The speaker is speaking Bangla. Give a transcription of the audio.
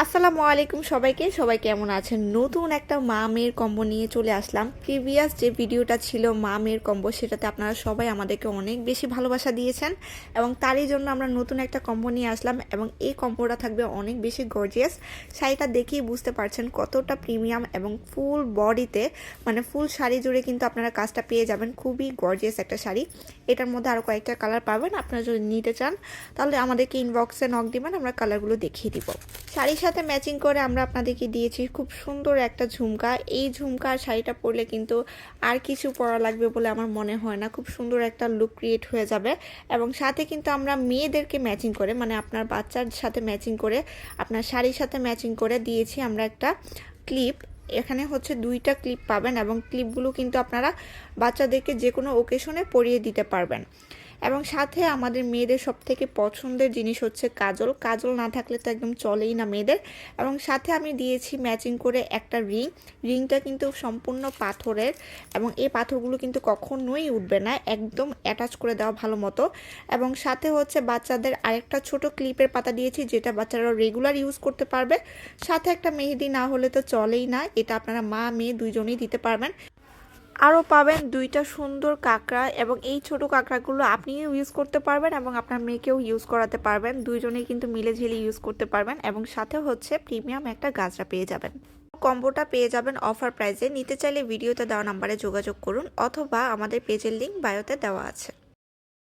আসসালামু আলাইকুম সবাইকে। সবাই কেমন আছেন? নতুন একটা মা মেয়ের কম্বো নিয়ে চলে আসলাম। প্রিভিয়াস যে ভিডিওটা ছিল মা মেয়ের কম্বো, সেটাতে আপনারা সবাই আমাদেরকে অনেক বেশি ভালোবাসা দিয়েছেন এবং তারই জন্য আমরা নতুন একটা কম্বো নিয়ে আসলাম এবং এই কম্বোটা থাকবে অনেক বেশি গর্জিয়াস। শাড়িটা দেখেই বুঝতে পারছেন কতটা প্রিমিয়াম এবং ফুল বডিতে মানে ফুল শাড়ি জুড়ে কিন্তু আপনারা কাজটা পেয়ে যাবেন। খুবই গর্জিয়াস একটা শাড়ি। এটার মধ্যে আরও কয়েকটা কালার পাবেন। আপনারা যদি নিতে চান তাহলে আমাদেরকে ইনবক্সে নক দিবেন, আমরা কালারগুলো দেখিয়ে দিব। শাড়ির সাথে ম্যাচিং করে আমরা আপনাদেরকে দিয়েছি খুব সুন্দর একটা ঝুমকা। এই ঝুমকা শাড়িটা পরলে কিন্তু আর কিছু পরা লাগবে বলে আমার মনে হয় না। খুব সুন্দর একটা লুক ক্রিয়েট হয়ে যাবে এবং সাথে কিন্তু আমরা মেয়েদেরকে ম্যাচিং করে মানে আপনার বাচ্চার সাথে ম্যাচিং করে আপনার শাড়ির সাথে ম্যাচিং করে দিয়েছি আমরা একটা ক্লিপ। এখানে হচ্ছে 2টা ক্লিপ পাবেন এবং ক্লিপগুলো কিন্তু আপনারা বাচ্চাদেরকে যে কোনো ওকেশনে পরিয়ে দিতে পারবেন। এবং সাথে আমাদের মেয়েদের সবথেকে পছন্দের জিনিস হচ্ছে কাজল। কাজল না থাকলে তো একদম চলেই না মেয়েদের। এবং সাথে আমি দিয়েছি ম্যাচিং করে একটা রিংটা কিন্তু সম্পূর্ণ পাথরের এবং এই পাথরগুলো কিন্তু কখনোই উঠবে না, একদম অ্যাটাচ করে দেওয়া ভালো মতো। এবং সাথে হচ্ছে বাচ্চাদের আরেকটা ছোট ক্লিপের পাতা দিয়েছি, যেটা বাচ্চারা রেগুলার ইউজ করতে পারবে। সাথে একটা মেহেদি না হলে তো চলেই না, এটা আপনারা মা মেয়ে দুইজনেই দিতে পারবেন। আরও পাবেন 2টা সুন্দর কাঁকড়া এবং এই ছোট কাঁকড়াগুলো আপনিও ইউজ করতে পারবেন এবং আপনার মেয়েকেও ইউজ করাতে পারবেন। দুইজনেই কিন্তু মিলে ঝিলে ইউজ করতে পারবেন এবং সাথে হচ্ছে প্রিমিয়াম একটা গাজরা পেয়ে যাবেন। কম্বোটা পেয়ে যাবেন অফার প্রাইসে। নিতে চাইলে ভিডিওতে দেওয়া নাম্বারে যোগাযোগ করুন অথবা আমাদের পেজের লিঙ্ক বায়োতে দেওয়া আছে।